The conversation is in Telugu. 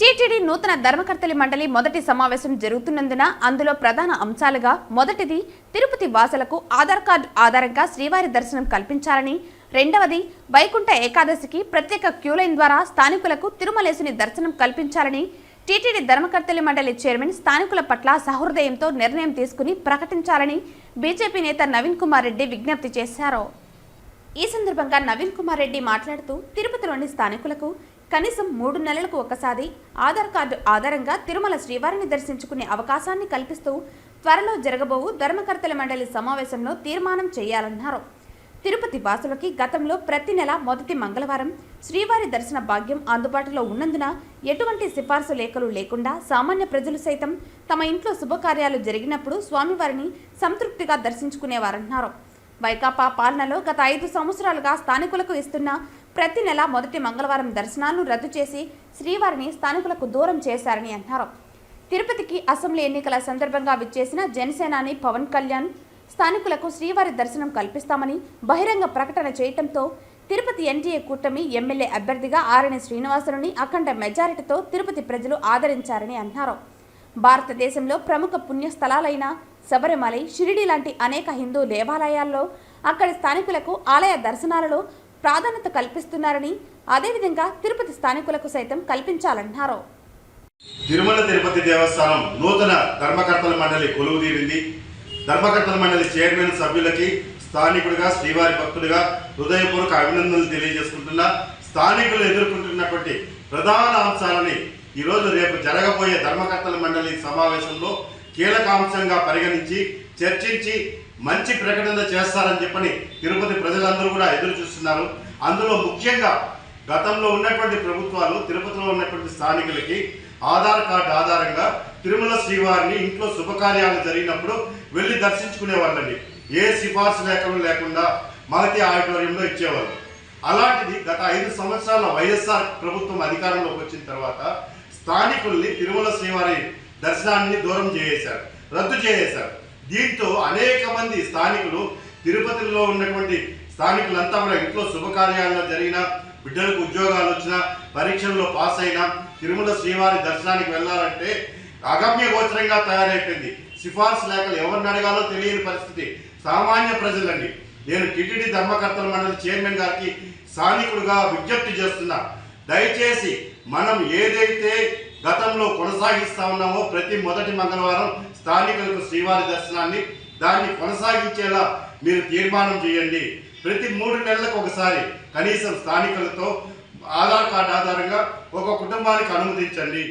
టీటీడీ నూతన ధర్మకర్తల మండలి మొదటి సమావేశం జరుగుతున్నందున అందులో ప్రధాన అంశాలుగా మొదటిది తిరుపతి వాసులకు ఆధార్ కార్డు ఆధారంగా శ్రీవారి దర్శనం కల్పించాలని, రెండవది వైకుంఠ ఏకాదశికి ప్రత్యేక క్యూలైన్ ద్వారా స్థానికులకు తిరుమలేసుని దర్శనం కల్పించాలని టీటీడీ ధర్మకర్తల మండలి చైర్మన్ స్థానికుల పట్ల సహృదయంతో నిర్ణయం తీసుకుని ప్రకటించాలని బీజేపీ నేత నవీన్ కుమార్ రెడ్డి విజ్ఞప్తి చేశారు. ఈ సందర్భంగా నవీన్ కుమార్ రెడ్డి మాట్లాడుతూ తిరుపతిలోని స్థానికులకు కనీసం 3 నెలలకు ఒకసారి ఆధార్ కార్డు ఆధారంగా తిరుమల శ్రీవారిని దర్శించుకునే అవకాశాన్ని కల్పిస్తూ త్వరలో జరగబోవు ధర్మకర్తల మండలి సమావేశంలో తీర్మానం చేయాలన్నారు. తిరుపతి వాసులకి గతంలో ప్రతి నెల మొదటి మంగళవారం శ్రీవారి దర్శన భాగ్యం అందుబాటులో ఉన్నందున ఎటువంటి సిఫార్సు లేఖలు లేకుండా సామాన్య ప్రజలు సైతం తమ ఇంట్లో శుభకార్యాలు జరిగినప్పుడు స్వామివారిని సంతృప్తిగా దర్శించుకునేవారన్నారు. వైకాపా పాలనలో గత 5 సంవత్సరాలుగా స్థానికులకు ఇస్తున్న ప్రతి నెల మొదటి మంగళవారం దర్శనాలను రద్దు చేసి శ్రీవారిని స్థానికులకు దూరం చేశారని అన్నారు. తిరుపతికి అసెంబ్లీ ఎన్నికల సందర్భంగా విచ్చేసిన జనసేనాని పవన్ కళ్యాణ్ స్థానికులకు శ్రీవారి దర్శనం కల్పిస్తామని బహిరంగ ప్రకటన చేయడంతో తిరుపతి ఎన్డీఏ కూటమి ఎమ్మెల్యే అభ్యర్థిగా ఆరణి శ్రీనివాసులని అఖండ మెజారిటీతో తిరుపతి ప్రజలు ఆదరించారని అన్నారు. భారతదేశంలో ప్రముఖ పుణ్యస్థలాలైన శబరిమల, షిరిడి లాంటి అనేక హిందూ దేవాలయాల్లో అక్కడి స్థానికులకు ఆలయ దర్శనాలలో ప్రాధాన్యత కల్పిస్తున్నారని, అదేవిధంగా తిరుపతి స్థానికులకు సైతం కల్పించాలన్నారు. తిరుమల తిరుపతి దేవస్థానం నూతన ధర్మకర్తల మండలి కొలువుదీరింది. ధర్మకర్తల మండలి చైర్మన్ సభ్యులకి స్థానికుడిగా, శ్రీవారి భక్తుడిగా హృదయపూర్వక అభినందనలు తెలియజేసుకుంటున్నా. స్థానికులు ఎదుర్కొంటున్నటువంటి ప్రధాన అంశాలని ఈరోజు రేపు జరగబోయే ధర్మకర్తల మండలి సమావేశంలో కీలక అంశంగా పరిగణించి చర్చించి మంచి ప్రకటన చేస్తారని చెప్పని తిరుపతి ప్రజలందరూ కూడా ఎదురు చూస్తున్నారు. అందులో ముఖ్యంగా గతంలో ఉన్నటువంటి ప్రభుత్వాలు తిరుపతిలో ఉన్నటువంటి స్థానికులకి ఆధార్ కార్డు ఆధారంగా తిరుమల శ్రీవారిని ఇంట్లో శుభకార్యాలు జరిగినప్పుడు వెళ్ళి దర్శించుకునే వాళ్ళని ఏ సిఫార్సు లేఖలు లేకుండా మహతి ఆడిటోరియంలో ఇచ్చేవాళ్ళు. అలాంటిది గత 5 సంవత్సరాల వైఎస్ఆర్ ప్రభుత్వం అధికారంలోకి వచ్చిన తర్వాత స్థానికుల్ని తిరుమల శ్రీవారి దర్శనాన్ని దూరం చేసేశారు, రద్దు చేసేశారు. దీంతో అనేక మంది స్థానికులు తిరుపతిలో ఉన్నటువంటి స్థానికులంతా కూడా ఇంట్లో శుభకార్యాల్లో జరిగినా, బిడ్డలకు ఉద్యోగాలు వచ్చినా, పరీక్షల్లో పాస్ అయినా తిరుమల శ్రీవారి దర్శనానికి వెళ్ళాలంటే అగమ్య గోచరంగా తయారైపోయింది. సిఫార్సు లేఖలు ఎవరిని అడగాలో తెలియని పరిస్థితి. సామాన్య ప్రజలండి. నేను టీటీడీ ధర్మకర్తల మండలి చైర్మన్ గారికి స్థానికుడిగా విజ్ఞప్తి చేస్తున్నా, దయచేసి మనం ఏదైతే గతంలో కొనసాగిస్తా ఉన్నామో ప్రతి మొదటి మంగళవారం స్థానికులకు శ్రీవారి దర్శనాన్ని దాన్ని కొనసాగించేలా మీరు తీర్మానం చేయండి. ప్రతి 3 నెలలకు ఒకసారి కనీసం స్థానికులతో ఆధార్ కార్డు ఆధారంగా ఒక కుటుంబానికి అనుమతించండి.